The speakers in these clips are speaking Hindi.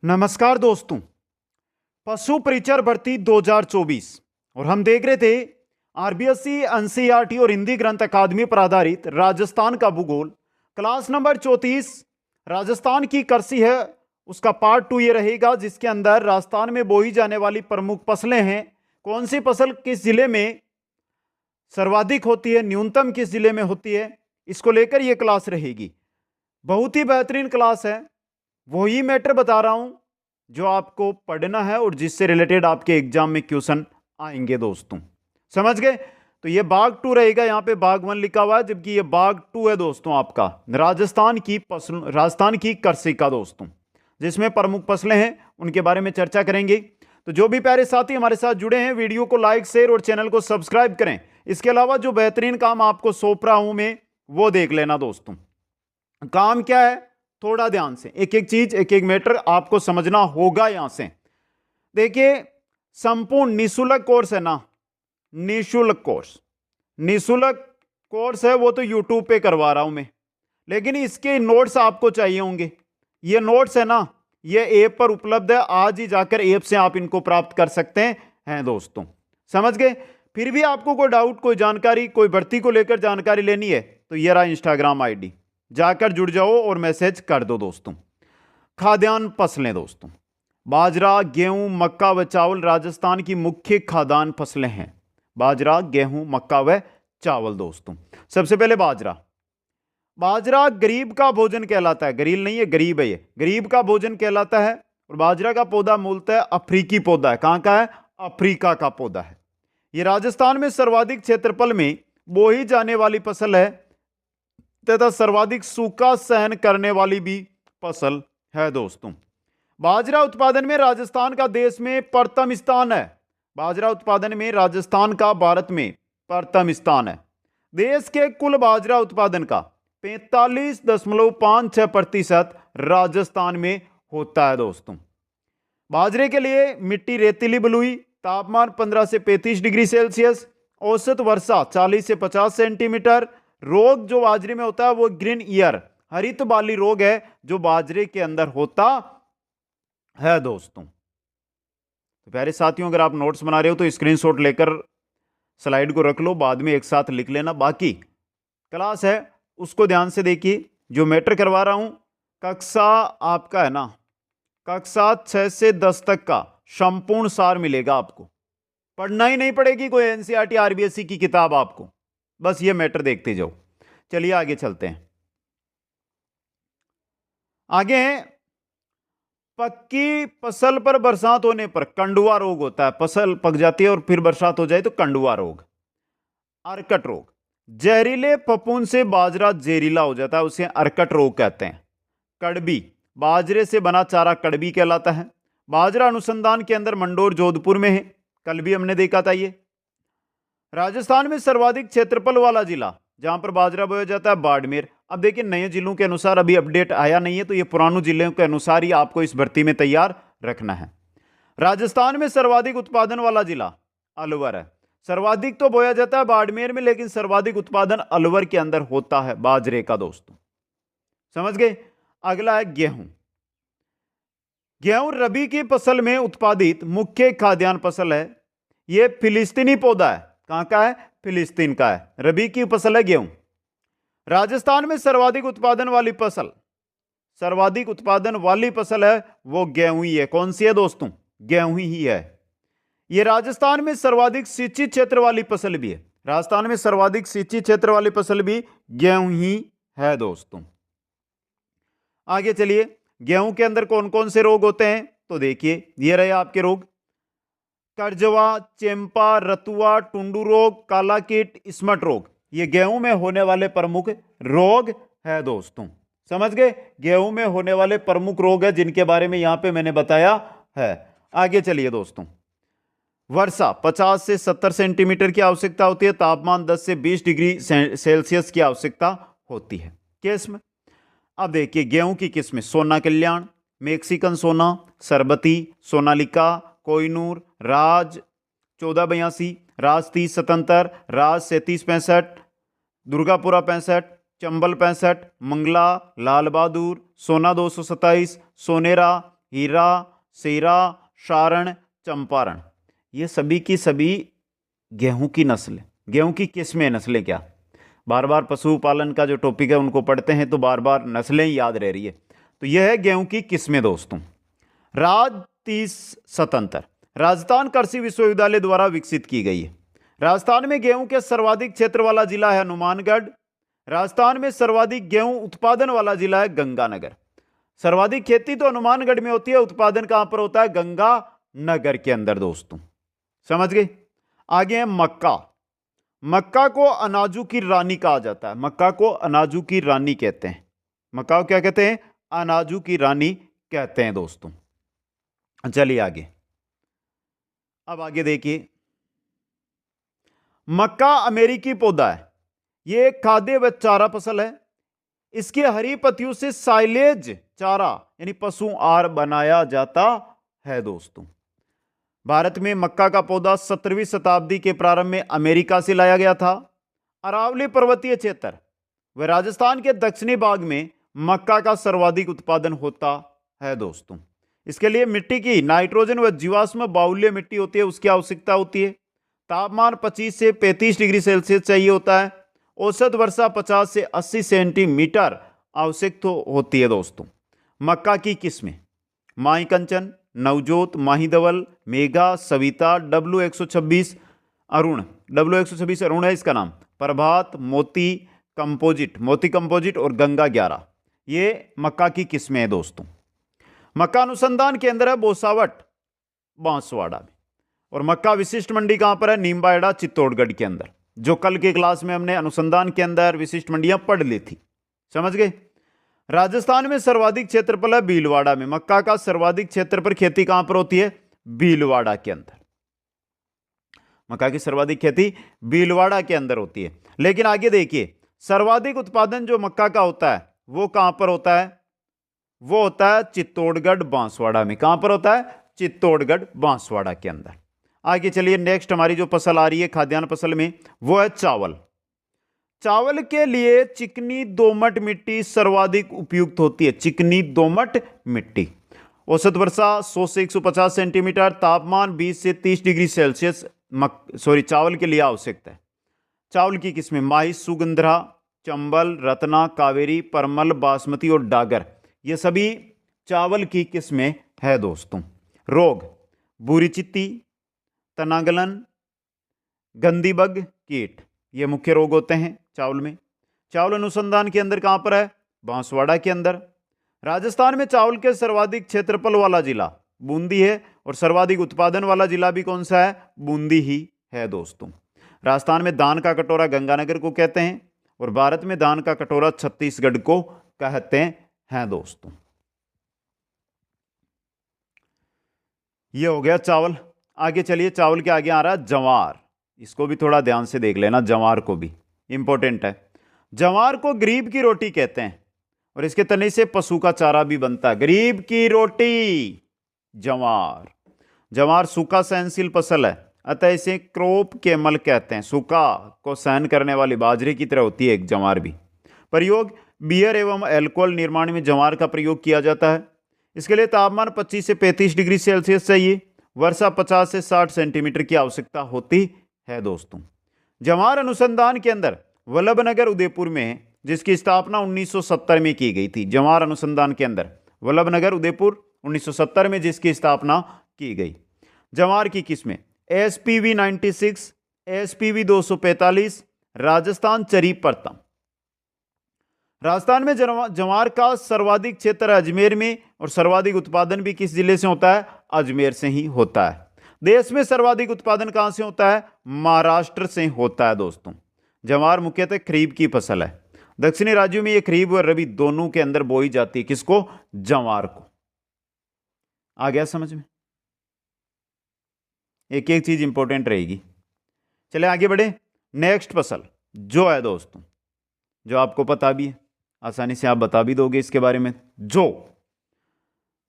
नमस्कार दोस्तों। पशु परिचर भर्ती 2024 और हम देख रहे थे आरबीएससी एनसीईआरटी और हिंदी ग्रंथ अकादमी पर आधारित राजस्थान का भूगोल क्लास नंबर 34 राजस्थान की कृषि है। उसका पार्ट 2 ये रहेगा, जिसके अंदर राजस्थान में बोई जाने वाली प्रमुख फसलें हैं, कौन सी फसल किस जिले में सर्वाधिक होती है, न्यूनतम किस जिले में होती है, इसको लेकर यह क्लास रहेगी। बहुत ही बेहतरीन क्लास है। वही मैटर बता रहा हूं जो आपको पढ़ना है और जिससे रिलेटेड आपके एग्जाम में क्वेश्चन आएंगे दोस्तों। समझ गए? तो ये भाग 2 रहेगा, यहां पे भाग 1 लिखा हुआ है, जबकि ये भाग 2 है दोस्तों आपका राजस्थान की कृषि का दोस्तों, जिसमें प्रमुख फसलें हैं उनके बारे में चर्चा करेंगे। तो जो भी प्यारे साथी हमारे साथ जुड़े हैं, वीडियो को लाइक शेयर और चैनल को सब्सक्राइब करें। इसके अलावा जो बेहतरीन काम आपको सौंप रहा हूं मैं, वो देख लेना दोस्तों। काम क्या है, थोड़ा ध्यान से एक एक चीज एक एक मैटर आपको समझना होगा। यहां से देखिए, संपूर्ण निःशुल्क कोर्स है ना, निःशुल्क कोर्स है, वो तो यूट्यूब पे करवा रहा हूं मैं, लेकिन इसके नोट्स आपको चाहिए होंगे। ये नोट्स है ना, ये ऐप पर उपलब्ध है, आज ही जाकर ऐप से आप इनको प्राप्त कर सकते हैं दोस्तों। समझ गए? फिर भी आपको कोई डाउट, कोई जानकारी, कोई भर्ती को लेकर जानकारी लेनी है तो ये रहा इंस्टाग्राम आईडी, जाकर जुड़ जाओ और मैसेज कर दो दोस्तों। खाद्यान्न फसलें दोस्तों, बाजरा, गेहूं, मक्का व चावल राजस्थान की मुख्य खाद्यान्न फसलें हैं। बाजरा, गेहूं, मक्का व चावल दोस्तों। सबसे पहले बाजरा गरीब का भोजन कहलाता है। गरीब नहीं है, गरीब है, ये गरीब का भोजन कहलाता है। और बाजरा का पौधा मूलतः अफ्रीकी पौधा है। कहां का है? अफ्रीका का पौधा है। यह राजस्थान में सर्वाधिक क्षेत्रफल में बोई जाने वाली फसल है तथा सर्वाधिक सूखा सहन करने वाली भी फसल है दोस्तों। बाजरा उत्पादन में राजस्थान का देश में प्रथम स्थान है। बाजरा उत्पादन में राजस्थान का भारत में प्रथम स्थान है। देश के कुल बाजरा उत्पादन का 45.56% राजस्थान में होता है दोस्तों। बाजरे के लिए मिट्टी रेतीली बलुई, तापमान 15 से 35 डिग्री सेल्सियस, औसत वर्षा 40 से 50 सेंटीमीटर। रोग जो बाजरे में होता है वो ग्रीन ईयर, हरित बाली रोग है जो बाजरे के अंदर होता है दोस्तों। तो प्यारे साथियों, अगर आप नोट्स बना रहे हो तो स्क्रीनशॉट लेकर स्लाइड को रख लो, बाद में एक साथ लिख लेना। बाकी क्लास है उसको ध्यान से देखिए, जो मैटर करवा रहा हूं कक्षा आपका है ना, कक्षा 6 से 10 तक का संपूर्ण सार मिलेगा आपको। पढ़ना ही नहीं पड़ेगी कोई एनसीईआरटी आरबीएससी की किताब आपको, बस ये मैटर देखते जाओ। चलिए आगे चलते हैं। आगे हैं, पक्की फसल पर बरसात होने पर कंडुआ रोग होता है। फसल पक जाती है और फिर बरसात हो जाए तो कंडुआ रोग। अर्कट रोग, जहरीले फफूंद से बाजरा जहरीला हो जाता है, उसे अर्कट रोग कहते हैं। कड़बी, बाजरे से बना चारा कड़बी कहलाता है। बाजरा अनुसंधान के अंदर मंडोर जोधपुर में है, कल भी हमने देखा था ये। राजस्थान में सर्वाधिक क्षेत्रफल वाला जिला जहां पर बाजरा बोया जाता है, बाड़मेर। अब देखिए, नए जिलों के अनुसार अभी अपडेट आया नहीं है, तो ये पुराने जिलों के अनुसार ही आपको इस भर्ती में तैयार रखना है। राजस्थान में सर्वाधिक उत्पादन वाला जिला अलवर है। सर्वाधिक तो बोया जाता है बाड़मेर में, लेकिन सर्वाधिक उत्पादन अलवर के अंदर होता है बाजरे का दोस्तों। समझ गए? अगला है गेहूं। गेहूं रबी की फसल में उत्पादित मुख्य खाद्यान्न फसल है। यह फिलिस्तीनी पौधा है। कहां का है? फिलिस्तीन का है। रबी की फसल है गेहूं। राजस्थान में सर्वाधिक उत्पादन वाली फसल है वो गेहूं ही है। कौन सी है दोस्तों? गेहूं ही है। यह राजस्थान में सर्वाधिक सिंचित क्षेत्र वाली फसल भी है। राजस्थान में सर्वाधिक सिंचित क्षेत्र वाली फसल भी गेहूं ही है दोस्तों। आगे चलिए, गेहूं के अंदर कौन कौन से रोग होते हैं तो देखिए, ये रहे आपके रोग। करजवा, चेम्पा, रतुआ, टुंडू रोग, काला कीट, स्मट रोग, ये गेहूं में होने वाले प्रमुख रोग है दोस्तों। समझ गए? गेहूं में होने वाले प्रमुख रोग है जिनके बारे में यहां पे मैंने बताया है। आगे चलिए दोस्तों, वर्षा 50 से 70 सेंटीमीटर की आवश्यकता होती है। तापमान 10 से 20 डिग्री सेल्सियस की आवश्यकता होती है। किस्म, अब देखिए, गेहूं की किस्में: सोना कल्याण, मेक्सिकन सोना, सरबती, सोनालिका, कोहिनूर, राज 1482, राज 30 77, राज 37 65, दुर्गापुरा 65, चंबल 65, मंगला, लाल बहादुर, सोना 227, सोनेरा, हीरा, सीरा, सारण, चंपारण, ये सभी की सभी गेहूं की नस्ल, गेहूं की किस्में, नस्लें क्या, बार बार पशुपालन का जो टॉपिक है उनको पढ़ते हैं तो बार बार नस्लें याद रह रही है। तो यह है गेहूं की किस्में दोस्तों। राज 30 स्वतंत्र राजस्थान कृषि विश्वविद्यालय द्वारा विकसित की गई है। राजस्थान में गेहूं के सर्वाधिक क्षेत्र वाला जिला है हनुमानगढ़। राजस्थान में सर्वाधिक गेहूं उत्पादन वाला जिला है गंगानगर। सर्वाधिक खेती तो हनुमानगढ़ में होती है, उत्पादन कहां पर होता है? गंगानगर के अंदर दोस्तों, समझ गए। आगे है मक्का। मक्का को अनाजों की रानी कहा जाता है। मक्का को अनाजों की रानी कहते हैं। मक्का को क्या कहते हैं? अनाजों की रानी कहते हैं दोस्तों। चलिए आगे, अब आगे देखिए, मक्का अमेरिकी पौधा है। यह एक खाद्य व चारा फसल है। इसकी हरी पत्तियों से साइलेज चारा यानी पशु आहार बनाया जाता है दोस्तों। भारत में मक्का का पौधा 17वीं शताब्दी के प्रारंभ में अमेरिका से लाया गया था। अरावली पर्वतीय क्षेत्र व राजस्थान के दक्षिणी भाग में मक्का का सर्वाधिक उत्पादन होता है दोस्तों। इसके लिए मिट्टी की नाइट्रोजन व जीवाश्म बाहुल्य मिट्टी होती है, उसकी आवश्यकता होती है। तापमान 25 से 35 डिग्री सेल्सियस चाहिए होता है। औसत वर्षा 50 से 80 सेंटीमीटर आवश्यक होती है दोस्तों। मक्का की किस्में माई कंचन, नवजोत, माही धवल, मेघा, सविता, W126 अरुण, W126 अरुण है इसका नाम, प्रभात, मोती कंपोजिट, मोती कंपोजिट और गंगा 11, ये मक्का की किस्में हैं दोस्तों। मक्का अनुसंधान केंद्र है बोसावट बांसवाड़ा में। और मक्का विशिष्ट मंडी कहां पर है? नीमबाड़ा चित्तौड़गढ़ के अंदर, जो कल के क्लास में हमने अनुसंधान के अंदर विशिष्ट मंडियां पढ़ ली थी, समझ गए। राजस्थान में सर्वाधिक क्षेत्रफल है भीलवाड़ा में। मक्का का सर्वाधिक क्षेत्र पर खेती कहां पर होती है? भीलवाड़ा के अंदर। मक्का की सर्वाधिक खेती भीलवाड़ा के अंदर होती है। लेकिन आगे देखिए, सर्वाधिक उत्पादन जो मक्का का होता है वो कहां पर होता है? वो होता है चित्तौड़गढ़ बांसवाड़ा में। कहां पर होता है? चित्तौड़गढ़ बांसवाड़ा के अंदर। आगे चलिए, नेक्स्ट हमारी जो फसल आ रही है खाद्यान्न फसल में, वो है चावल। चावल के लिए चिकनी दोमट मिट्टी सर्वाधिक उपयुक्त होती है। चिकनी दोमट मिट्टी, औसत वर्षा 100 से 150 सेंटीमीटर, तापमान 20 से 30 डिग्री सेल्सियस चावल के लिए आवश्यक है। चावल की किस्में माही, सुगंधरा, चंबल, रत्ना, कावेरी, परमल, बासमती और डागर, ये सभी चावल की किस्में है दोस्तों। रोग भूरी चित्ती, तनागलन, गंदीबग, कीट, ये मुख्य रोग होते हैं चावल में। चावल अनुसंधान के अंदर कहां पर है? बांसवाड़ा के अंदर। राजस्थान में चावल के सर्वाधिक क्षेत्रफल वाला जिला बूंदी है और सर्वाधिक उत्पादन वाला जिला भी कौन सा है? बूंदी ही है दोस्तों। राजस्थान में धान का कटोरा गंगानगर को कहते हैं और भारत में धान का कटोरा छत्तीसगढ़ को कहते हैं दोस्तों। ये हो गया चावल। आगे चलिए, चावल के आगे आ रहा है जवार। इसको भी थोड़ा ध्यान से देख लेना, जवार को भी इंपॉर्टेंट है। जवार को गरीब की रोटी कहते हैं और इसके तने से पशु का चारा भी बनता है। गरीब की रोटी जवार। जवार सूखा सहनशील फसल है, अतः इसे क्रॉप केमल कहते हैं। सूखा को सहन करने वाली बाजरे की तरह होती है एक जवार भी। प्रयोग बियर एवं अल्कोहल निर्माण में जवार का प्रयोग किया जाता है। इसके लिए तापमान 25 से 35 डिग्री सेल्सियस चाहिए। वर्षा 50 से 60 सेंटीमीटर की आवश्यकता होती है दोस्तों। जवार अनुसंधान के अंदर वल्लभनगर उदयपुर में है, जिसकी स्थापना 1970 में की गई थी। जवार अनुसंधान के अंदर वल्लभनगर उदयपुर 1970 में जिसकी स्थापना की गई। जवार की किस्में SPV 96, SPV 245, राजस्थान चरी प्रथम। राजस्थान में जवार का सर्वाधिक क्षेत्र अजमेर में और सर्वाधिक उत्पादन भी किस जिले से होता है? अजमेर से ही होता है। देश में सर्वाधिक उत्पादन कहां से होता है? महाराष्ट्र से होता है दोस्तों। जवार मुख्यतः खरीफ की फसल है। दक्षिणी राज्यों में यह खरीफ और रबी दोनों के अंदर बोई जाती है। किसको? जवार को। आ गया समझ में? एक एक चीज इंपॉर्टेंट रहेगी। चले आगे बढ़े। नेक्स्ट फसल जो है दोस्तों, जो आपको पता भी है, आसानी से आप बता भी दोगे इसके बारे में। जो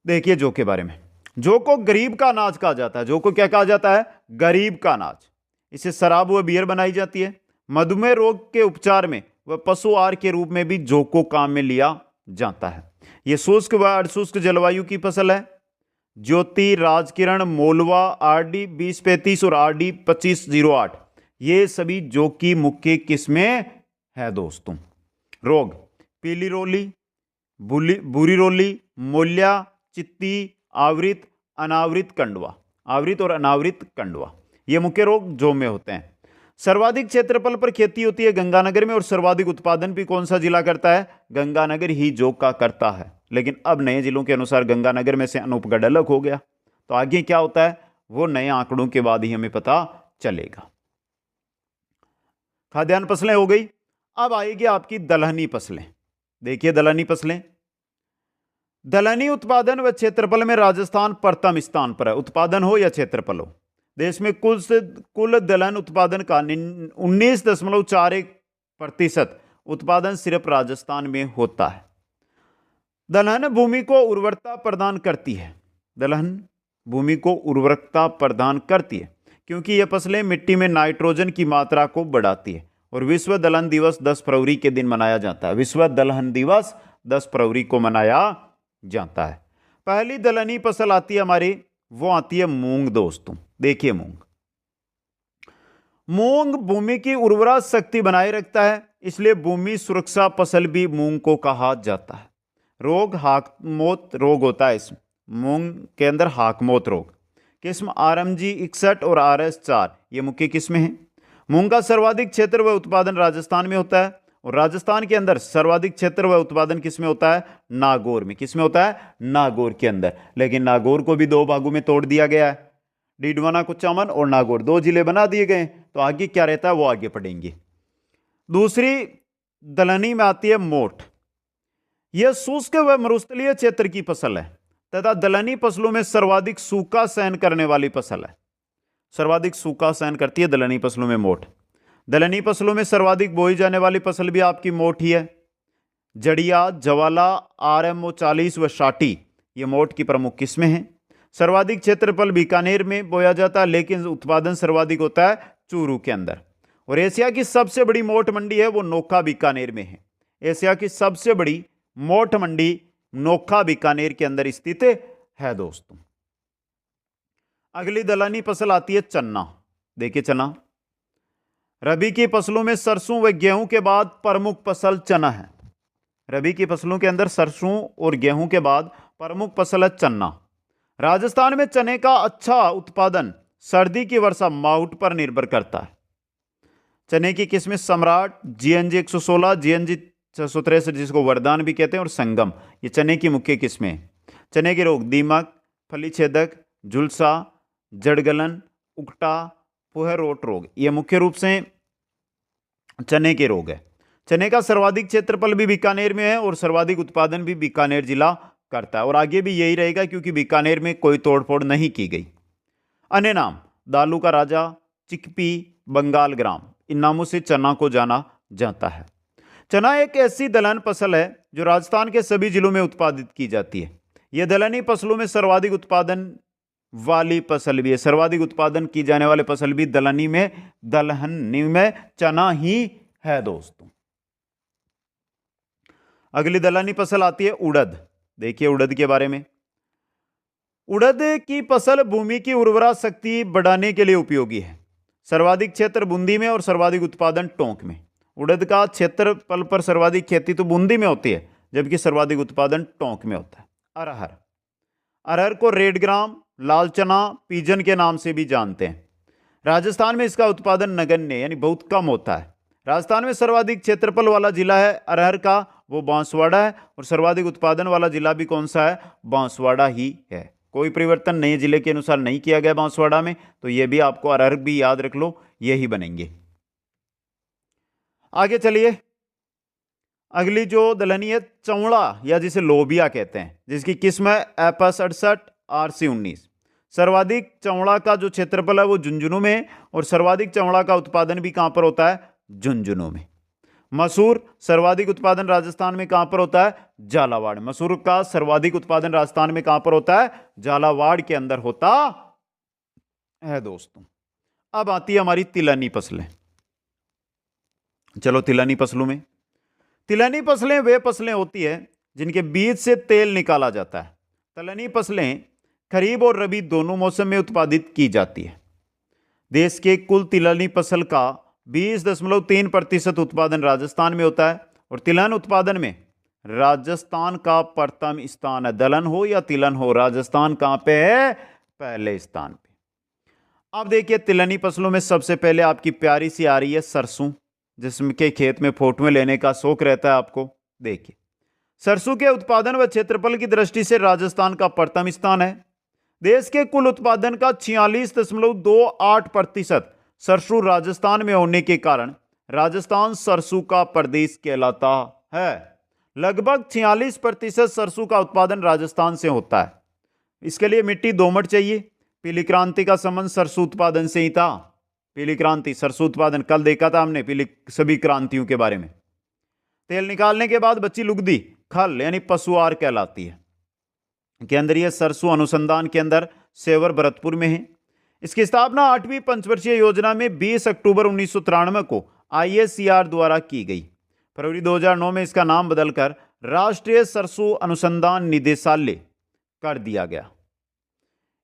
देखिए, जो के बारे में, जो को गरीब का अनाज कहा जाता है। जो को क्या कहा जाता है? गरीब का अनाज। इससे शराब व बियर बनाई जाती है। मधुमेह रोग के उपचार में व पशु आहार के रूप में भी जो को काम में लिया जाता है। यह शुष्क व अर्धशुष्क जलवायु की फसल है। ज्योति, राजकिरण, मोलवा, RD 2035 और RD 2508, ये सभी जो कि मुख्य किस्में है दोस्तों। रोग पीली रोली, भूरी रोली, मोल्या, चित्ती, आवृत, अनावृत कंडवा, आवृत और अनावृत कंडवा, ये मुख्य रोग जो में होते हैं। सर्वाधिक क्षेत्रफल पर खेती होती है गंगानगर में और सर्वाधिक उत्पादन भी कौन सा जिला करता है? गंगानगर ही जो का करता है। लेकिन अब नए जिलों के अनुसार गंगानगर में से अनूपगढ़ अलग हो गया, तो आगे क्या होता है वो नए आंकड़ों के बाद ही हमें पता चलेगा। खाद्यान्न फसलें हो गई। अब आएगी आपकी दलहनी फसलें। देखिए दलहनी फसलें, दलहनी उत्पादन व क्षेत्रफल में राजस्थान प्रथम स्थान पर है। उत्पादन हो या क्षेत्रफल हो, देश में कुल दलहन उत्पादन का 19.41% उत्पादन सिर्फ राजस्थान में होता है। दलहन भूमि को उर्वरता प्रदान करती है। दलहन भूमि को उर्वरकता प्रदान करती है क्योंकि यह फसलें मिट्टी में नाइट्रोजन की मात्रा को बढ़ाती है। और विश्व दलहन दिवस 10 फरवरी के दिन मनाया जाता है। विश्व दलहन दिवस 10 फरवरी को मनाया जाता है। पहली दलहनी फसल आती है हमारी, वो आती है मूंग दोस्तों। देखिए मूंग भूमि की उर्वरा शक्ति बनाए रखता है, इसलिए भूमि सुरक्षा फसल भी मूंग को कहा जाता है। रोग हाकमोत रोग होता है इसमें, मूंग के अंदर हाकमोत रोग। किस्म RMG 61 और RS 4, ये मुख्य किस्में हैं। मूंग का सर्वाधिक क्षेत्र व उत्पादन राजस्थान में होता है और राजस्थान के अंदर सर्वाधिक क्षेत्र व उत्पादन किसमें होता है? नागौर में। किसमें होता है? नागौर के अंदर। लेकिन नागौर को भी दो भागों में तोड़ दिया गया है, डीडवाना, कुचामन और नागौर, दो जिले बना दिए गए। तो आगे क्या रहता है वो आगे पढ़ेंगे। दूसरी दलहनी में आती है मोठ। यह शुष्क व मरुस्थलीय क्षेत्र की फसल है तथा दलहनी फसलों में सर्वाधिक सूखा सहन करने वाली फसल है। सर्वाधिक सूखा सहन करती है दलहनी फसलों में मोठ। दलहनी फसलों में सर्वाधिक बोई जाने वाली फसल भी आपकी मोठ ही है। जड़िया, जवाला, RMO 40 व शाटी, ये मोठ की प्रमुख किस्में हैं। सर्वाधिक क्षेत्रफल बीकानेर में बोया जाता है, लेकिन उत्पादन सर्वाधिक होता है चूरू के अंदर। और एशिया की सबसे बड़ी मोठ मंडी है वो नोखा बीकानेर में है। एशिया की सबसे बड़ी मोठ मंडी नोखा बीकानेर के अंदर स्थित है दोस्तों। अगली दलहनी फसल आती है चन्ना। देखिए चना, रबी की फसलों में सरसों व गेहूं के बाद प्रमुख फसल चना है। रबी की फसलों के अंदर सरसों और गेहूं के बाद प्रमुख फसल है चना। राजस्थान में चने का अच्छा उत्पादन सर्दी की वर्षा माउट पर निर्भर करता है। चने की किस्में सम्राट, GNG 116, GNG 663 जिसको वरदान भी कहते हैं, और संगम, ये चने की मुख्य किस्में हैं। चने के रोग दीमक, फली छेदक, झुलसा, जड़गलन, उकटा, पुहरोट रोग, ये मुख्य रूप से चने के रोग है। चने का सर्वाधिक क्षेत्रफल भी बीकानेर में है और सर्वाधिक उत्पादन भी बीकानेर जिला करता है और आगे भी यही रहेगा क्योंकि बीकानेर में कोई तोड़फोड़ नहीं की गई। अन्य नाम दालू का राजा, चिकपी, बंगाल ग्राम, इन नामों से चना को जाना जाता है। चना एक ऐसी दलहन फसल है जो राजस्थान के सभी जिलों में उत्पादित की जाती है। यह दलहनी फसलों में सर्वाधिक उत्पादन वाली फसल भी है। सर्वाधिक उत्पादन की जाने वाली फसल भी दलहनी में चना ही है दोस्तों। अगली दलहनी फसल आती है उड़द। देखिए उड़द के बारे में, उड़द की फसल भूमि की उर्वरा शक्ति बढ़ाने के लिए उपयोगी है। सर्वाधिक क्षेत्र बूंदी में और सर्वाधिक उत्पादन टोंक में। उड़द का क्षेत्रफल पर सर्वाधिक खेती तो बूंदी में होती है जबकि सर्वाधिक उत्पादन टोंक में होता है। अरहर, अरहर को रेड ग्राम, लाल चना, पीजन के नाम से भी जानते हैं। राजस्थान में इसका उत्पादन नगण्य यानी बहुत कम होता है। राजस्थान में सर्वाधिक क्षेत्रफल वाला जिला है अरहर का वो बांसवाड़ा है और सर्वाधिक उत्पादन वाला जिला भी कौन सा है? बांसवाड़ा ही है। कोई परिवर्तन नए जिले के अनुसार नहीं किया गया बांसवाड़ा में, तो यह भी आपको अरहर भी याद रख लो, यही बनेंगे। आगे चलिए, अगली जो दलहनी है चौड़ा या जिसे लोबिया कहते हैं, जिसकी किस्म है एपस 68 RC 19। सर्वाधिक चौड़ा का जो क्षेत्रफल है वो झुंझुनू में और सर्वाधिक चौड़ा का उत्पादन भी कहां पर होता है? झुंझुनू में। मसूर सर्वाधिक उत्पादन राजस्थान में कहां पर होता है? झालावाड़। मसूर का सर्वाधिक उत्पादन राजस्थान में कहां पर होता है? झालावाड़ के अंदर होता है दोस्तों। अब आती है हमारी तिलहनी फसलें। चलो तिलहनी फसलों में, तिलहनी फसलें वे फसलें होती है जिनके बीज से तेल निकाला जाता है। तिलहनी फसलें खरीफ और रबी दोनों मौसम में उत्पादित की जाती है। देश के कुल तिलहनी फसल का 20.3% उत्पादन राजस्थान में होता है और तिलहन उत्पादन में राजस्थान का प्रथम स्थान है। दलहन हो या तिलहन हो, राजस्थान कहां पे है? पहले स्थान पे। अब देखिए तिलहनी फसलों में सबसे पहले आपकी प्यारी सी आ रही है सरसों, जिसमें के खेत में फोटोएं लेने का शौक रहता है आपको। देखिए सरसों के उत्पादन व क्षेत्रफल की दृष्टि से राजस्थान का प्रथम स्थान है। देश के कुल उत्पादन का 46.28% सरसों राजस्थान में होने के कारण राजस्थान सरसों का प्रदेश कहलाता है। लगभग 46% सरसों का उत्पादन राजस्थान से होता है। इसके लिए मिट्टी दोमट चाहिए। पीली क्रांति का संबंध सरसों उत्पादन से ही था। पीली क्रांति, सरसों उत्पादन कल देखा था हमने पीली सभी क्रांतियों के बारे में। तेल निकालने के बाद बची लुगदी खल यानी पशुआर कहलाती है। केंद्रीय सरसों अनुसंधान केंद्र सेवर भरतपुर में है। इसकी स्थापना 8वीं पंचवर्षीय योजना में 20 अक्टूबर 1993 को ISCR द्वारा की गई। फरवरी 2009 में इसका नाम बदलकर राष्ट्रीय सरसों अनुसंधान निदेशालय कर दिया गया।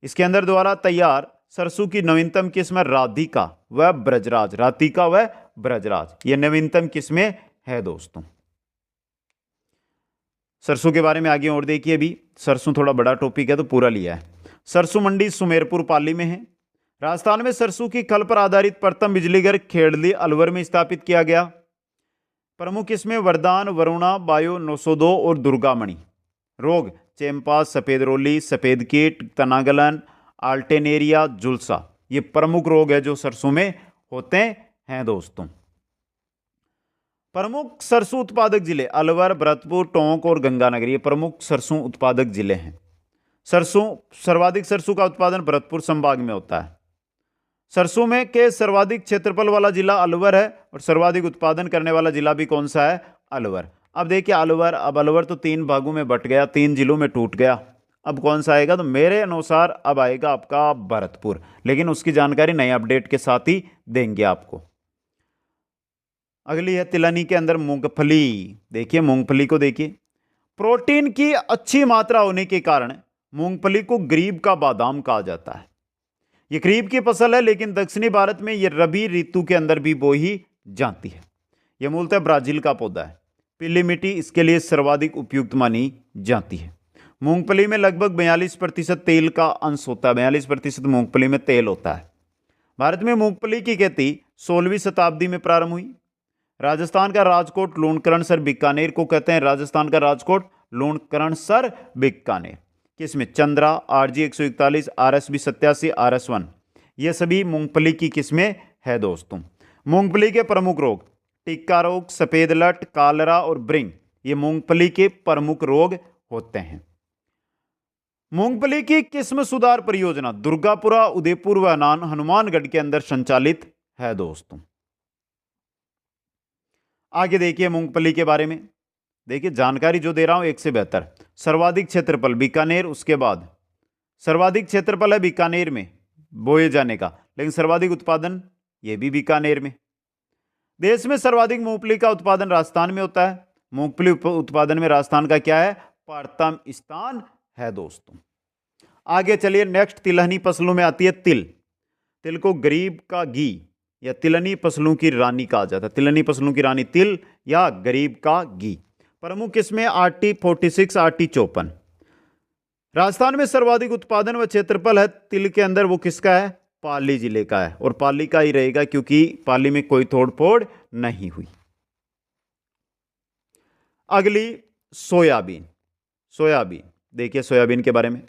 इसके अंदर द्वारा तैयार सरसों की नवीनतम किस्म राधिका व ब्रजराज, राधिका व ब्रजराज, ये नवीनतम किस्में है दोस्तों। सरसों के बारे में आगे और देखिए। अभी सरसों थोड़ा बड़ा टॉपिक है तो पूरा लिया है। सरसों मंडी सुमेरपुर पाली में है। राजस्थान में सरसों की खल पर आधारित प्रथम बिजली घर खेड़ली अलवर में स्थापित किया गया। प्रमुख किस्में वरदान, वरुणा, बायो 902 और दुर्गामणि। रोग चेम्पा, सफेद रोली, सफेद कीट, तनागलन, आल्टेनेरिया, जुलसा, ये प्रमुख रोग है जो सरसों में होते हैं दोस्तों। प्रमुख सरसों उत्पादक जिले अलवर, भरतपुर, टोंक और गंगानगर, ये प्रमुख सरसों उत्पादक जिले हैं। सर्वाधिक सरसों का उत्पादन भरतपुर संभाग में होता है। सरसों में के सर्वाधिक क्षेत्रफल वाला जिला अलवर है और सर्वाधिक उत्पादन करने वाला जिला भी कौन सा है? अलवर। अब देखिए अलवर, अब अलवर तो 3 भागों में बट गया, 3 जिलों में टूट गया। अब कौन सा आएगा? तो मेरे अनुसार अब आएगा आपका भरतपुर, लेकिन उसकी जानकारी नए अपडेट के साथ ही देंगे आपको। अगली है तिलहनी के अंदर मूंगफली। देखिए मूंगफली को देखिए, प्रोटीन की अच्छी मात्रा होने के कारण मूंगफली को गरीब का बादाम कहा जाता है। यह खरीफ की फसल है, लेकिन दक्षिणी भारत में यह रबी ऋतु के अंदर भी बोई जाती है। यह मूलतः ब्राजील का पौधा है। पीली मिट्टी इसके लिए सर्वाधिक उपयुक्त मानी जाती है। मूंगफली में लगभग 42% तेल का अंश होता है। 42% मूंगफली में तेल होता है। भारत में मूंगफली की खेती 16वीं शताब्दी में प्रारंभ हुई। राजस्थान का राजकोट, लूणकरणसर, बीकानेर को कहते हैं राजस्थान का राजकोट, लूणकरणसर, बीकानेर। किसमें? चंद्रा, RG 141, RSB 87, RS1, ये सभी मूंगफली की किस्में है दोस्तों। मूंगफली के प्रमुख रोग टिक्का रोग, सफेद लट, कालरा और ब्रिंग, ये मूंगफली के प्रमुख रोग होते हैं। मूंगफली की किस्म सुधार परियोजना दुर्गापुरा, उदयपुर व हनुमानगढ़ के अंदर संचालित है दोस्तों। आगे देखिए मूंगफली के बारे में। देखिए जानकारी जो दे रहा हूं एक से बेहतर। सर्वाधिक क्षेत्रफल बीकानेर, उसके बाद सर्वाधिक क्षेत्रफल है बीकानेर में बोए जाने का, लेकिन सर्वाधिक उत्पादन ये भी बीकानेर में। देश में सर्वाधिक मूंगफली का उत्पादन राजस्थान में होता है। मूंगफली उत्पादन में राजस्थान का क्या है? प्रथम स्थान है दोस्तों। आगे चलिए नेक्स्ट तिलहनी फसलों में आती है तिल। तिल को गरीब का घी या तिलहनी फसलों की रानी कहा जाता है। तिलहनी फसलों की रानी तिल या गरीब का घी। प्रमुख किस्में RT 46, RT 54। राजस्थान में सर्वाधिक उत्पादन व क्षेत्रफल है तिल के अंदर, वो किसका है? पाली जिले का है, और पाली का ही रहेगा क्योंकि पाली में कोई तोड़ फोड़ नहीं हुई। अगली सोयाबीन। सोयाबीन देखिए सोयाबीन के बारे में।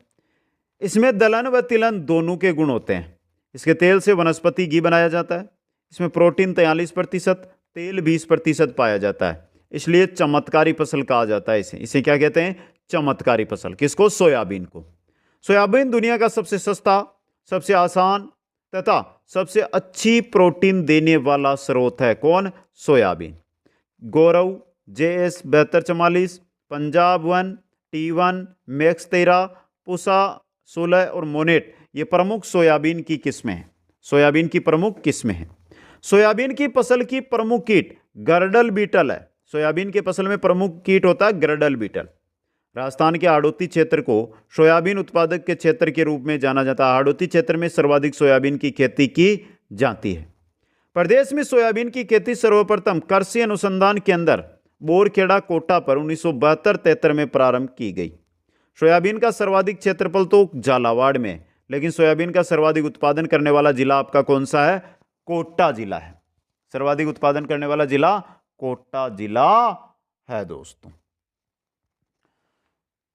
इसमें दलहन व तिलहन दोनों के गुण होते हैं। इसके तेल से वनस्पति घी बनाया जाता है। इसमें प्रोटीन 43%, तेल 20% पाया जाता है, इसलिए चमत्कारी फसल कहा जाता है। इसे क्या कहते हैं? चमत्कारी फसल। किसको? सोयाबीन को। सोयाबीन दुनिया का सबसे सस्ता, सबसे आसान तथा सबसे अच्छी प्रोटीन देने वाला स्रोत है। कौन? सोयाबीन। गौरव, JS 7244, Punjab 1, T1, max 13, Pusa 16 और मोनेट, ये प्रमुख सोयाबीन की किस्में हैं। सोयाबीन की प्रमुख किस्में हैं। सोयाबीन की फसल की प्रमुख कीट गर्डल बीटल है। सोयाबीन की फसल में प्रमुख कीट होता है गर्डल बीटल। राजस्थान के हाड़ौती क्षेत्र को सोयाबीन उत्पादक के क्षेत्र के रूप में जाना जाता है। हाड़ौती क्षेत्र में सर्वाधिक सोयाबीन की खेती की जाती है। प्रदेश में सोयाबीन की खेती सर्वप्रथम कृषि अनुसंधान केंद्र बोरखेड़ा कोटा पर 1972-73 में प्रारंभ की गई। सोयाबीन का सर्वाधिक क्षेत्रफल तो झालावाड़ में, लेकिन सोयाबीन का सर्वाधिक उत्पादन करने वाला जिला आपका कौन सा है? कोटा जिला है। सर्वाधिक उत्पादन करने वाला जिला कोटा जिला है दोस्तों।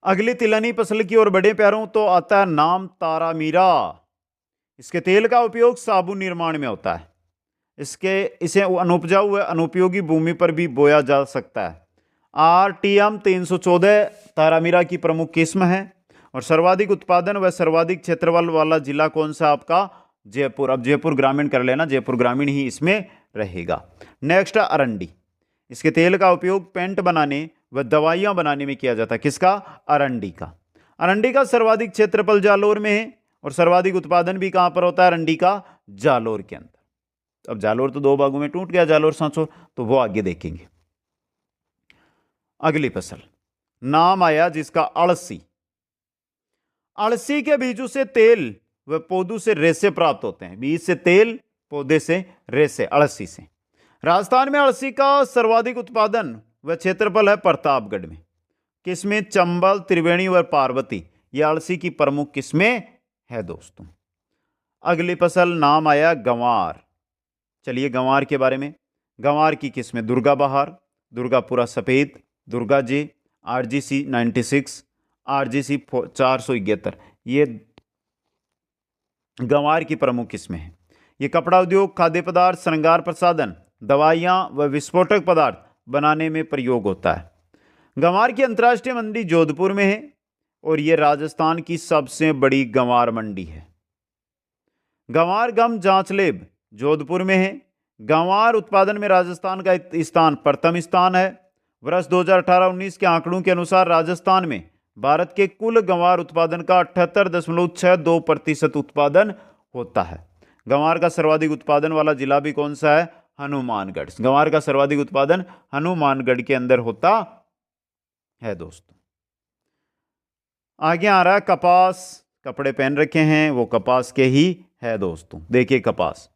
अगली तिलहनी फसल की ओर बढ़े प्यारों तो आता है नाम तारामीरा। इसके तेल का उपयोग साबुन निर्माण में होता है। इसे अनुपजाऊ व अनुपयोगी भूमि पर भी बोया जा सकता है। RTM 314 तारामीरा की प्रमुख किस्म है और सर्वाधिक उत्पादन व सर्वाधिक क्षेत्रफल वाला जिला कौन सा आपका? जयपुर। अब जयपुर ग्रामीण कर लेना, जयपुर ग्रामीण ही इसमें रहेगा। नेक्स्ट अरंडी। इसके तेल का उपयोग पेंट बनाने व दवाइयां बनाने में किया जाता है। किसका? अरंडी का। अरंडी का सर्वाधिक क्षेत्रफल जालोर में है और सर्वाधिक उत्पादन भी कहां पर होता है? अरंडी का जालोर के अंदर। अब जालोर तो दो भागों में टूट गया, जालोर सांचौर, तो वो आगे देखेंगे। अगली फसल नाम आया जिसका अड़सी। अड़सी के बीजों से तेल व पौधों से रेशे प्राप्त होते हैं। बीज से तेल, पौधे से रेशे, अड़सी से। राजस्थान में अड़सी का सर्वाधिक उत्पादन व क्षेत्रफल है प्रतापगढ़ में। किसमें? चंबल, त्रिवेणी व पार्वती, यह अड़सी की प्रमुख किस्में है दोस्तों। अगली फसल नाम आया गंवार। चलिए गंवार के बारे में। गंवार की किस्में दुर्गा बहार, दुर्गापुरा सफेद, दुर्गा जे, RGC 96, RGC 471, ये गंवार की प्रमुख किस्में हैं। ये कपड़ा उद्योग, खाद्य पदार्थ, श्रृंगार प्रसाधन, दवाइयां व विस्फोटक पदार्थ बनाने में प्रयोग होता है। गंवार की अंतर्राष्ट्रीय मंडी जोधपुर में है और यह राजस्थान की सबसे बड़ी गंवार मंडी है। गंवार गम जांचलेब जोधपुर में है। गंवार उत्पादन में राजस्थान का स्थान प्रथम स्थान है। वर्ष 2018-19 के आंकड़ों के अनुसार राजस्थान में भारत के कुल गंवार उत्पादन का 78.62% उत्पादन होता है। गंवार का सर्वाधिक उत्पादन वाला जिला भी कौन सा है? हनुमानगढ़। गंवार का सर्वाधिक उत्पादन हनुमानगढ़ के अंदर होता है दोस्तों। आगे आ रहा है कपास। कपड़े पहन रखे हैं वो कपास के ही है दोस्तों। देखिए कपास,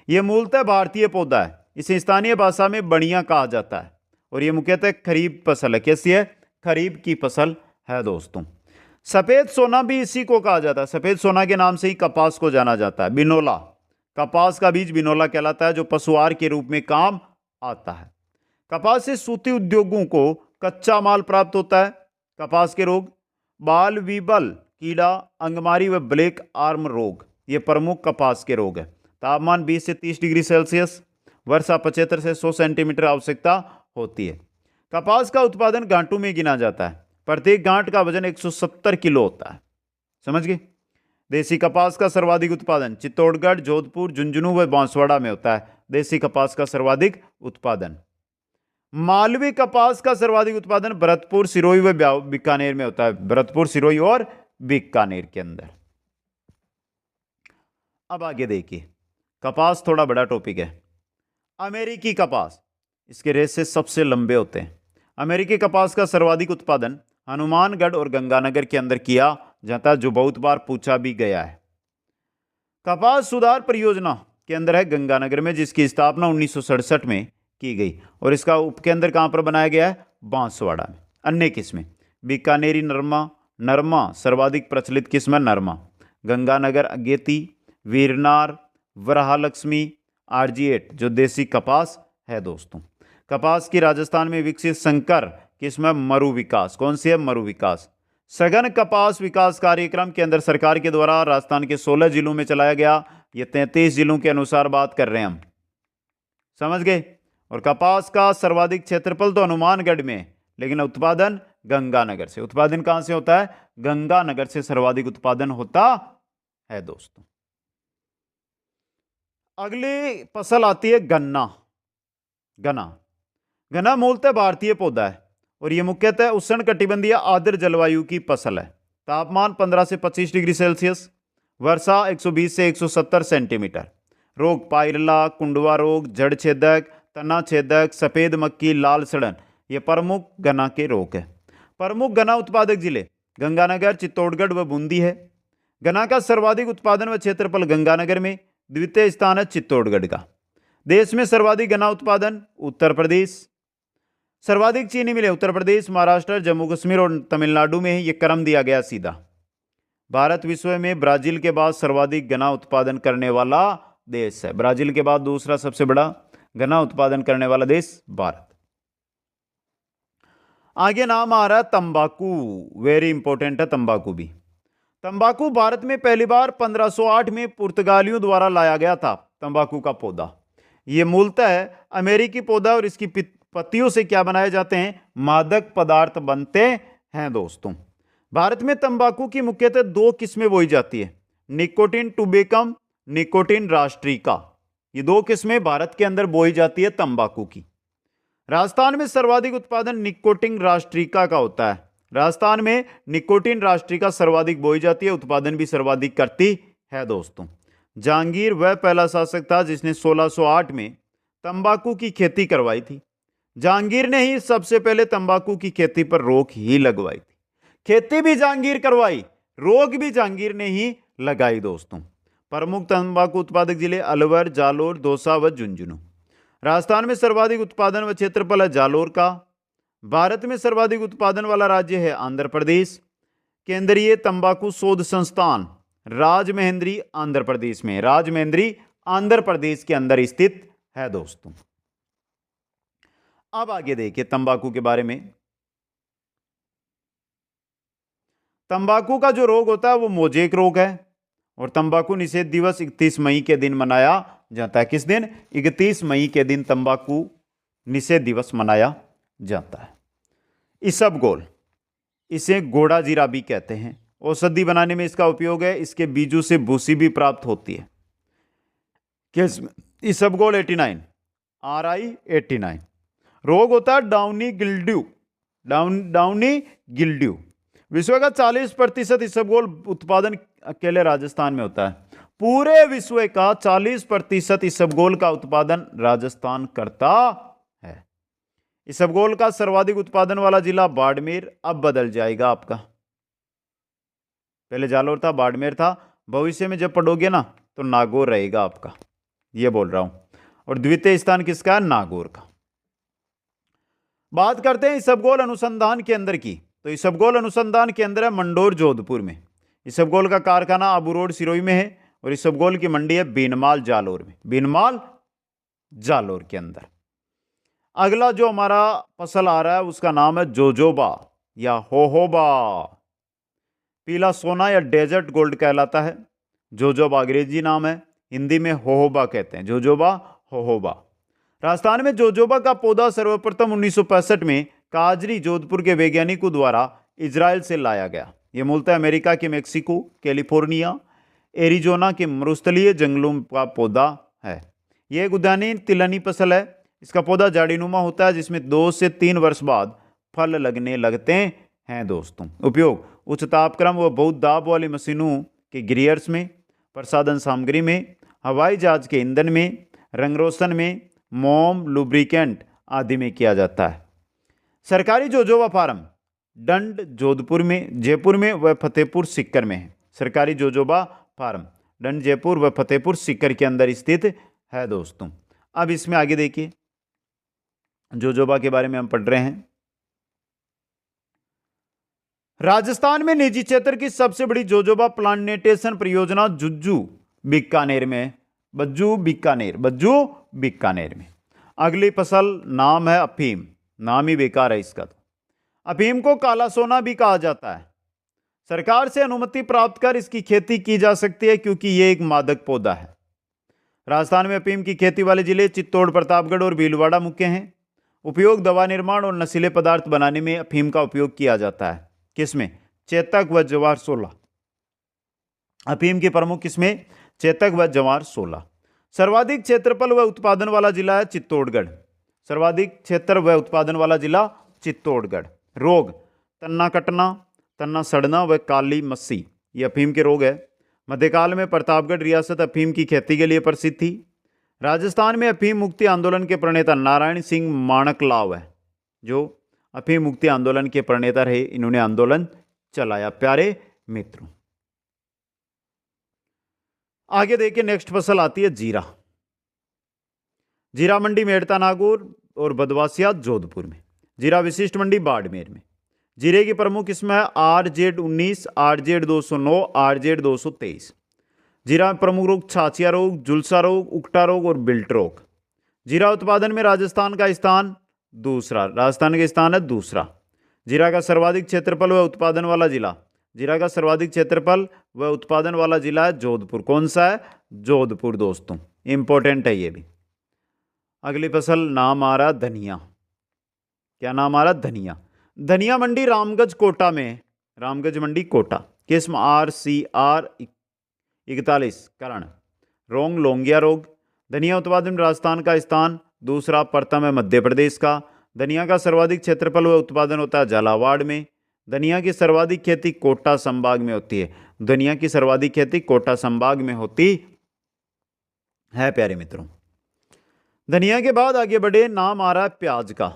यह मूलतः भारतीय पौधा है। इसे स्थानीय भाषा में बणिया कहा जाता है और यह मुख्यतः खरीफ फसल है। कैसी है? खरीफ की फसल है दोस्तों। सफेद सोना भी इसी को कहा जाता है। सफेद सोना के नाम से ही कपास को जाना जाता है। बिनोला, कपास का बीज बिनोला कहलाता है जो पशुआहार के रूप में काम आता है। कपास से सूती उद्योगों को कच्चा माल प्राप्त होता है। कपास के रोग बाल वीबल कीड़ा, अंगमारी व ब्लैक आर्म रोग, ये प्रमुख कपास के रोग है। तापमान 20 से 30 डिग्री सेल्सियस, वर्षा 75 से 100 सेंटीमीटर आवश्यकता होती है। कपास का उत्पादन गांठों में गिना जाता है। प्रत्येक गांठ का वजन 170 किलो होता है। समझ गए? देसी कपास का सर्वाधिक उत्पादन चित्तौड़गढ़, जोधपुर, झुंझुनू व बांसवाड़ा में होता है। देसी कपास का सर्वाधिक उत्पादन। मालवी कपास का सर्वाधिक उत्पादन भरतपुर, सिरोही व बीकानेर में होता है। भरतपुर, सिरोही और बीकानेर के अंदर। अब आगे देखिए, कपास थोड़ा बड़ा टॉपिक है। अमेरिकी कपास, इसके रेशे सबसे लंबे होते हैं। अमेरिकी कपास का सर्वाधिक उत्पादन हनुमानगढ़ और गंगानगर के अंदर किया जाता है, जो बहुत बार पूछा भी गया है। कपास सुधार परियोजना के अंदर है गंगानगर में, जिसकी स्थापना 1967 में की गई और इसका उपकेंद्र कहां पर बनाया गया है? बांसवाड़ा में। अन्य किस्में बीकानेरी नरमा, नरमा सर्वाधिक प्रचलित किस्म है नरमा। गंगानगर अगेती, वीरनार, वराहलक्ष्मी, RG8 जो देसी कपास है दोस्तों। कपास की राजस्थान में विकसित संकर किस्म है मरु विकास। कौन सी है? मरु विकास। सघन कपास विकास कार्यक्रम के अंदर सरकार के द्वारा राजस्थान के 16 जिलों में चलाया गया। ये 33 जिलों के अनुसार बात कर रहे हैं हम। समझ गए? और कपास का सर्वाधिक क्षेत्रफल तो हनुमानगढ़ में, लेकिन उत्पादन गंगानगर से। उत्पादन कहां से होता है? गंगानगर से सर्वाधिक उत्पादन होता है दोस्तों। अगली फसल आती है गन्ना। गन्ना मूलतः भारतीय पौधा है और यह मुख्यतः उष्णकटिबंधीय आर्द्र जलवायु की फसल है। तापमान 15 से 25 डिग्री सेल्सियस, वर्षा 120 से 170 सेंटीमीटर। रोग पायरला, कुंडवा रोग, जड़ छेदक, तना छेदक, सफेद मक्खी, लाल सड़न, ये प्रमुख गन्ना के रोग है। प्रमुख गन्ना उत्पादक जिले गंगानगर, चित्तौड़गढ़ व बूंदी है। गन्ना का सर्वाधिक उत्पादन व क्षेत्रफल गंगानगर में, द्वितीय स्थान है चित्तौड़गढ़ का। देश में सर्वाधिक गन्ना उत्पादन उत्तर प्रदेश। सर्वाधिक चीनी मिले उत्तर प्रदेश, महाराष्ट्र, जम्मू कश्मीर और तमिलनाडु में है। ये क्रम दिया गया सीधा। भारत विश्व में ब्राजील के बाद सर्वाधिक गन्ना उत्पादन करने वाला देश है। ब्राजील के बाद दूसरा सबसे बड़ा गन्ना उत्पादन करने वाला देश भारत। आगे नाम आ रहा है तंबाकू। वेरी इंपॉर्टेंट है तंबाकू भी। तंबाकू भारत में पहली बार 1508 में पुर्तगालियों द्वारा लाया गया था। तंबाकू का पौधा यह मूलतः अमेरिकी पौधा और इसकी पत्तियों से क्या बनाए जाते हैं? मादक पदार्थ बनते हैं दोस्तों। भारत में तंबाकू की मुख्यतः दो किस्में बोई जाती है, निकोटिन टुबेकम, निकोटिन राष्ट्रिका। ये दो किस्में भारत के अंदर बोई जाती है तंबाकू की। राजस्थान में सर्वाधिक उत्पादन निकोटिन राष्ट्रिका का होता है। राजस्थान में निकोटिन राष्ट्रिका सर्वाधिक बोई जाती है, उत्पादन भी सर्वाधिक करती है दोस्तों। जहांगीर वह पहला शासक था जिसने 1608 में तंबाकू की खेती करवाई थी। जहांगीर ने ही सबसे पहले तंबाकू की खेती पर रोक ही लगवाई थी। खेती भी जहांगीर करवाई, रोक भी जहांगीर ने ही लगाई दोस्तों। प्रमुख तंबाकू उत्पादक जिले अलवर, जालोर, दौसा व झुंझुनू। राजस्थान में सर्वाधिक उत्पादन व क्षेत्रफल है जालोर का। भारत में सर्वाधिक उत्पादन वाला राज्य है आंध्र प्रदेश। केंद्रीय तंबाकू शोध संस्थान राजमहेंद्री आंध्र प्रदेश में, राजमहेंद्री आंध्र प्रदेश के अंदर स्थित है दोस्तों। अब आगे देखिए तंबाकू के बारे में। तंबाकू का जो रोग होता है वो मोजेक रोग है और तंबाकू निषेध दिवस 31 मई के दिन मनाया जाता है। किस दिन? 31 मई के दिन तंबाकू निषेध दिवस मनाया जाता है। इसबगोल, इसे घोड़ा जीरा भी कहते हैं। औषधि बनाने में इसका उपयोग है। इसके बीजों से भूसी भी प्राप्त होती है। किस? इसबगोल 89, RI 89। रोग होता है डाउनी गिल्ड्यू, डाउनी गिल्ड्यू। विश्व का 40% इसबगोल उत्पादन अकेले राजस्थान में होता है। पूरे विश्व का 40% इसबगोल का उत्पादन राजस्थान करता है। इसबगोल का सर्वाधिक उत्पादन वाला जिला बाड़मेर अब बदल जाएगा आपका। पहले जालोर था, बाड़मेर था। भविष्य में जब पढ़ोगे ना तो नागौर रहेगा आपका, ये बोल रहा हूं। और द्वितीय स्थान किसका है? नागौर का। बात करते हैं इसबगोल अनुसंधान केंद्र की। तो इसबगोल अनुसंधान केंद्र है मंडोर, जोधपुर में। इसबगोल का कारखाना आबू रोड, सिरोही में है। और इसबगोल की मंडी है बीनमाल, जालोर में। बीनमाल, जालोर के अंदर। अगला जो हमारा फसल आ रहा है उसका नाम है जोजोबा या होहोबा। पीला सोना या डेजर्ट गोल्ड कहलाता है। जोजोबा अंग्रेजी नाम है, हिंदी में होहोबा कहते हैं। जोजोबा, होहोबा। राजस्थान में जोजोबा का पौधा सर्वप्रथम 1965 में काजरी, जोधपुर के वैज्ञानिकों द्वारा इजराइल से लाया गया। यह मूलतः अमेरिका के मेक्सिको, कैलिफोर्निया, एरिजोना के मरुस्थलीय जंगलों का पौधा है। यह एक उद्यानी तिलहनी फसल है। इसका पौधा झाड़ीनुमा होता है जिसमें 2 से 3 वर्ष बाद फल लगने लगते हैं दोस्तों। उपयोग उच्च तापक्रम व बहुत दाब वाली मशीनों के गियर्स में, प्रसाधन सामग्री में, हवाई जहाज के ईंधन में, रंग रोशन में, मोम, लुब्रिकेंट आदि में किया जाता है। सरकारी जोजोबा फार्म डंड, जोधपुर में, जयपुर में व फतेहपुर सीकर में है। सरकारी जोजोबा फार्म डंड, जयपुर व फतेहपुर सीकर के अंदर स्थित है दोस्तों। अब इसमें आगे देखिए जोजोबा के बारे में हम पढ़ रहे हैं। राजस्थान में निजी क्षेत्र की सबसे बड़ी जोजोबा प्लांटेशन परियोजना जुज्जू बीकानेर में, बज्जू बीकानेर में। अगली फसल नाम है अफीम। नाम ही बेकार है इसका। तो अफीम को काला सोना भी कहा जाता है। सरकार से अनुमति प्राप्त कर इसकी खेती की जा सकती है क्योंकि यह एक मादक पौधा है। राजस्थान में अफीम की खेती वाले जिले चित्तौड़, प्रतापगढ़ और भीलवाड़ा मुख्य हैं। उपयोग दवा निर्माण और नशीले पदार्थ बनाने में अफीम का उपयोग किया जाता है। किसमें? चेतक व जवार 16। अफीम की प्रमुख किस्में चेतक व जवार 16। सर्वाधिक क्षेत्रफल व उत्पादन वाला जिला है चित्तौड़गढ़। सर्वाधिक क्षेत्र व उत्पादन वाला जिला चित्तौड़गढ़। रोग तन्ना कटना, तन्ना सड़ना व काली मस्सी, ये अफीम के रोग है। मध्यकाल में प्रतापगढ़ रियासत अफीम की खेती के लिए प्रसिद्ध थी। राजस्थान में अफीम मुक्ति आंदोलन के प्रणेता नारायण सिंह माणकलाव है जो अफीम मुक्ति आंदोलन के प्रणेता रहे, इन्होंने आंदोलन चलाया प्यारे मित्रों। आगे देखिए नेक्स्ट फसल आती है जीरा। जीरा मंडी मेड़ता नागौर और बदवासिया जोधपुर में। जीरा विशिष्ट मंडी बाड़मेर में। जीरे की प्रमुख किस्म है RZ19, RZ209, RZ223। जीरा में प्रमुख रोग छाछिया रोग, झुलसा रोग, उकटा रोग और बिल्ट रोग। जीरा उत्पादन में राजस्थान का स्थान दूसरा, राजस्थान का स्थान है दूसरा। जीरा का सर्वाधिक क्षेत्रफल व उत्पादन वाला जिला, जीरा का सर्वाधिक क्षेत्रफल व उत्पादन वाला जिला है जोधपुर। कौन सा है? जोधपुर दोस्तों, इंपॉर्टेंट है ये भी। अगली फसल नाम आ रहा धनिया। क्या नाम आ रहा? धनिया। धनिया मंडी रामगंज कोटा में, रामगंज मंडी कोटा। किस्म RCR 41 करण रोग लोंगिया रोग। धनिया उत्पादन में राजस्थान का स्थान दूसरा, प्रथम है मध्य प्रदेश का। धनिया का सर्वाधिक क्षेत्रफल व उत्पादन होता है झालावाड़ में। धनिया की सर्वाधिक खेती कोटा संभाग में होती है। धनिया की सर्वाधिक खेती कोटा संभाग में होती है प्यारे मित्रों। धनिया के बाद आगे बढ़े, नाम आ रहा है प्याज का।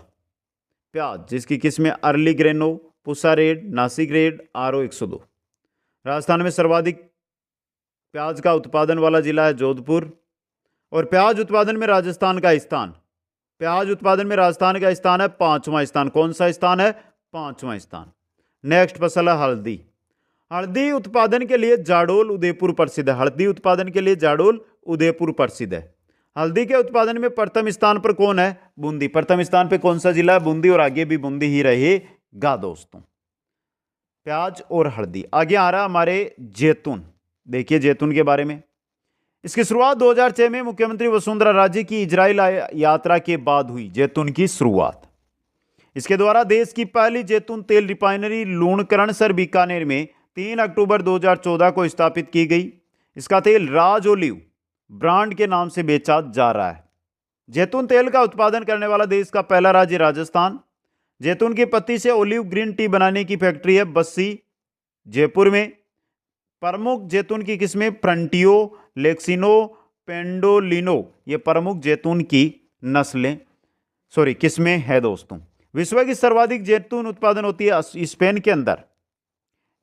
प्याज जिसकी किस्में early Greno, Pusa red, Nashik red, RO 102। Rajasthan में सर्वाधिक प्याज का उत्पादन वाला जिला है जोधपुर। और प्याज उत्पादन में राजस्थान का स्थान, प्याज उत्पादन में राजस्थान का स्थान है 5वां स्थान। कौन सा स्थान है? 5वां स्थान। नेक्स्ट फसल है हल्दी। हल्दी उत्पादन के लिए जाडोल उदयपुर प्रसिद्ध है। हल्दी उत्पादन के लिए जाडोल उदयपुर प्रसिद्ध है। हल्दी के उत्पादन में प्रथम स्थान पर कौन है? बूंदी। प्रथम स्थान पर कौन सा जिला है? बूंदी, और आगे भी बूंदी ही रहेगा दोस्तों। प्याज और हल्दी। आगे आ रहा हमारे जैतून। देखिए जैतून के बारे में, इसकी शुरुआत 2006 में मुख्यमंत्री वसुंधरा राजे की इजराइल यात्रा के बाद हुई। जैतून की शुरुआत, इसके द्वारा देश की पहली जैतून तेल रिफाइनरी लूणकरणसर बीकानेर में 3 अक्टूबर 2014 को स्थापित की गई। इसका तेल राज ओलिव ब्रांड के नाम से बेचा जा रहा है। जैतून तेल का उत्पादन करने वाला देश का पहला राज्य राजस्थान। जैतून की पत्ती से ओलिव ग्रीन टी बनाने की फैक्ट्री है बस्सी जयपुर में। प्रमुख जैतून की किस्में फ्रंटियो, लेक्सिनो, पेंडोलिनो, ये प्रमुख जैतून की किस्में हैं दोस्तों। विश्व की सर्वाधिक जैतून उत्पादन होती है स्पेन के अंदर।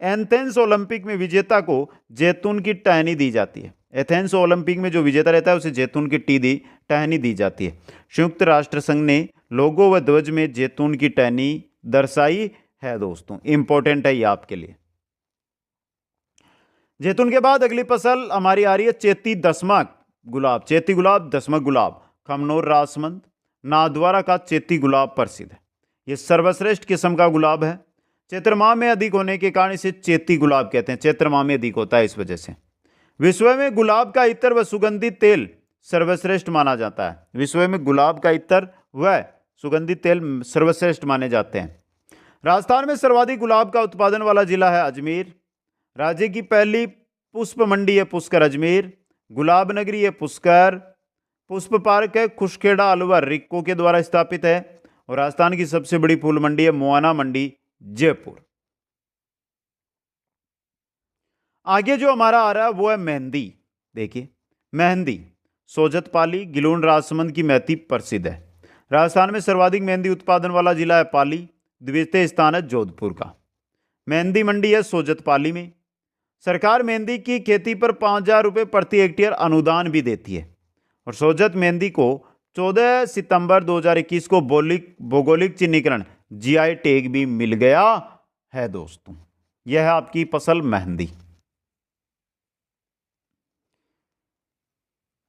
एथेंस ओलंपिक में विजेता को जैतून की टहनी दी जाती है। एथेंस ओलंपिक में जो विजेता रहता है उसे जैतून की टहनी दी जाती है। संयुक्त राष्ट्र संघ ने लोगो व ध्वज में जैतून की टहनी दर्शाई है दोस्तों। इंपॉर्टेंट है ये आपके लिए। जैतून के बाद अगली फसल हमारी आ रही है चेती दसमक गुलाब। चेती गुलाब, दसमक गुलाब। खमनोर राजमंद नाथद्वारा का चेती गुलाब प्रसिद्ध है। यह सर्वश्रेष्ठ किस्म का गुलाब है। चैत्र माह में अधिक होने के कारण इसे चेती गुलाब कहते हैं। चैत्र माह में अधिक होता है इस वजह से। विश्व में गुलाब का इत्र व सुगंधित तेल सर्वश्रेष्ठ माना जाता है। विश्व में गुलाब का इत्र व सुगंधित तेल सर्वश्रेष्ठ माने जाते हैं। राजस्थान में सर्वाधिक गुलाब का उत्पादन वाला जिला है अजमेर। राज्य की पहली पुष्प मंडी है पुष्कर अजमेर। गुलाब नगरी है पुष्कर। पुष्प पार्क है खुशखेड़ा अलवर रिक्को के द्वारा स्थापित है। और राजस्थान की सबसे बड़ी फूल मंडी है मुआना मंडी जयपुर। आगे जो हमारा आ रहा है वो है मेहंदी। देखिए मेहंदी सोजतपाली गिलोन राजसमंद की मेहंदी प्रसिद्ध है। राजस्थान में सर्वाधिक मेहंदी उत्पादन वाला जिला है पाली। द्वितीय स्थान है जोधपुर का। मेहंदी मंडी है सोजतपाली में। सरकार मेहंदी की खेती पर 5,000 रुपये प्रति हेक्टेयर अनुदान भी देती है। और सोजत मेहंदी को 14 सितंबर 2021 को भौगोलिक चिन्हीकरण GI टैग भी मिल गया है दोस्तों। यह है आपकी फसल मेहंदी।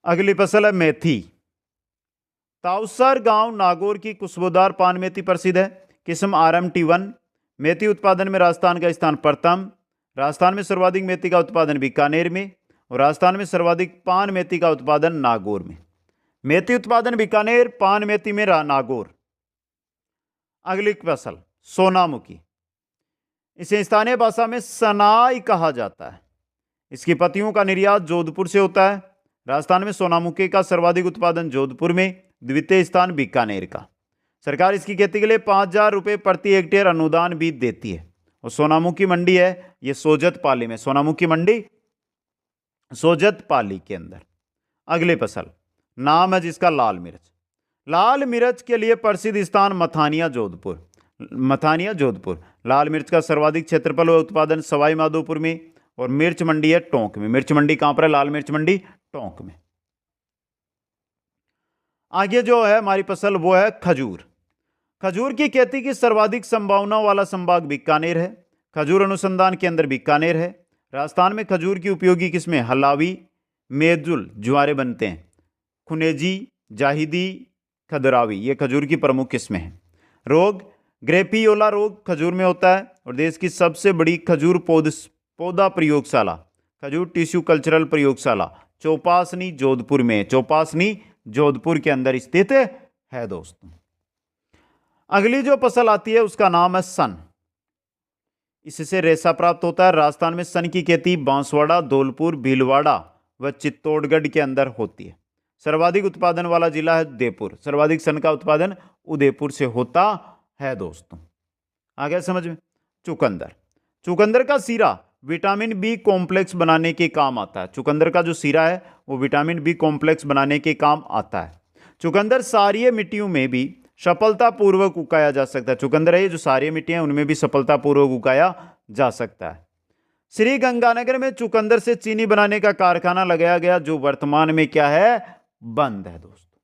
अगली फसल है मेथी। ताउसर गांव नागौर की खुशबूदार पान मेथी प्रसिद्ध है। किस्म RMT1। मेथी उत्पादन में राजस्थान का स्थान प्रथम। राजस्थान में सर्वाधिक मेथी का उत्पादन बीकानेर में। और राजस्थान में सर्वाधिक पान मेथी का उत्पादन नागौर में। मेथी उत्पादन बीकानेर, पान मेथी में नागौर। अगली फसल सोनामुखी। इसे स्थानीय भाषा में सनाई कहा जाता है। इसकी पत्तियों का निर्यात जोधपुर से होता है। राजस्थान में सोनामुखी का सर्वाधिक उत्पादन जोधपुर में, द्वितीय स्थान बीकानेर का। सरकार इसकी खेती के लिए 5,000 रुपये प्रति हेक्टेयर अनुदान भी देती है। और सोनामुखी मंडी है ये सोजतपाली में। सोनामुखी मंडी सोजतपाली के अंदर। अगली फसल नाम है जिसका लाल मिर्च। लाल मिर्च के लिए प्रसिद्ध स्थान मथानिया जोधपुर। मथानिया जोधपुर। लाल मिर्च का सर्वाधिक क्षेत्रफल व उत्पादन सवाई माधोपुर में, और मिर्च मंडी है टोंक में। मिर्च मंडी कहां पर है? लाल मिर्च मंडी टोंक में। आगे जो है हमारी फसल वो है खजूर। खजूर की खेती की सर्वाधिक संभावना वाला संभाग बीकानेर है। खजूर अनुसंधान केंद्र बीकानेर है। राजस्थान में खजूर की उपयोगी किस्में हलावी, मेजुल ज्वारे बनते हैं। खुनेजी, जाहिदी, खदरावी ये खजूर की प्रमुख किस्में हैं। रोग, ग्रेपियोला रोग खजूर में होता है, और देश की सबसे बड़ी खजूर पौधा प्रयोगशाला, खजूर टिश्यू कल्चरल प्रयोगशाला चौपासनी जोधपुर में, चौपासनी जोधपुर के अंदर स्थित है दोस्तों। अगली जो फसल आती है उसका नाम है सन। इससे रेशा प्राप्त होता है। राजस्थान में सन की खेती बांसवाड़ा, धौलपुर, भीलवाड़ा व चित्तौड़गढ़ के अंदर होती है। सर्वाधिक उत्पादन वाला जिला है उदयपुर। सर्वाधिक सन का उत्पादन उदयपुर से होता है दोस्तों। आ गया समझ में? चुकंदर। चुकंदर का सीरा विटामिन बी कॉम्प्लेक्स बनाने के काम आता है। चुकंदर का जो सीरा है वो विटामिन बी कॉम्प्लेक्स बनाने के काम आता है। चुकंदर सारी मिट्टियों में भी सफलतापूर्वक उगाया जा सकता है। चुकंदर है ये जो सारी मिट्टियां हैं उनमें भी सफलतापूर्वक उगाया जा सकता है। श्री गंगानगर में चुकंदर से चीनी बनाने का कारखाना लगाया गया, जो वर्तमान में क्या है? बंद है दोस्तों।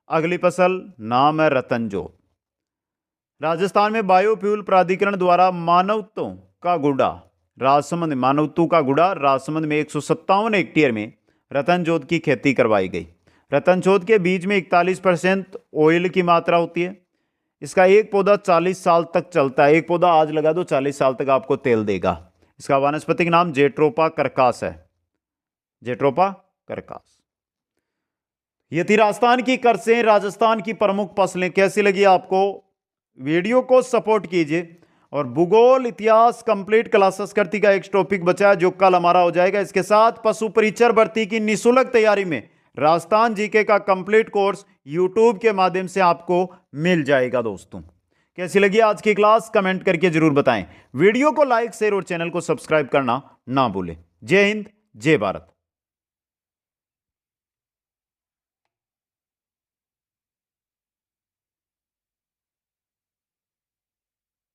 अगली फसल नाम है रतनजोत। राजस्थान में बायोफ्यूल प्राधिकरण द्वारा मानवतों का गुड़ा राजसमंद, मानवतों का गुड़ा राजसमंद में 157 हेक्टेयर में रतनजोत की खेती करवाई गई। रतनजोत के बीज में 41% ऑयल की मात्रा होती है। इसका एक पौधा 40 साल तक चलता है। एक पौधा आज लगा दो 40 साल तक आपको तेल देगा। इसका वानस्पतिक नाम जेट्रोपा कर्कास है। जेट्रोपा कर्कास। ये थी राजस्थान की कर्सें, राजस्थान की प्रमुख फसलें। कैसी लगी आपको? वीडियो को सपोर्ट कीजिए। और भूगोल इतिहास कंप्लीट क्लासेस करती का एक टॉपिक बचा है जो कल हमारा हो जाएगा। इसके साथ पशु परिचर भर्ती की निःशुल्क तैयारी में राजस्थान जीके का कंप्लीट कोर्स यूट्यूब के माध्यम से आपको मिल जाएगा दोस्तों। कैसी लगी आज की क्लास? कमेंट करके जरूर बताएं। वीडियो को लाइक, शेयर और चैनल को सब्सक्राइब करना ना भूलें। जय हिंद, जय भारत।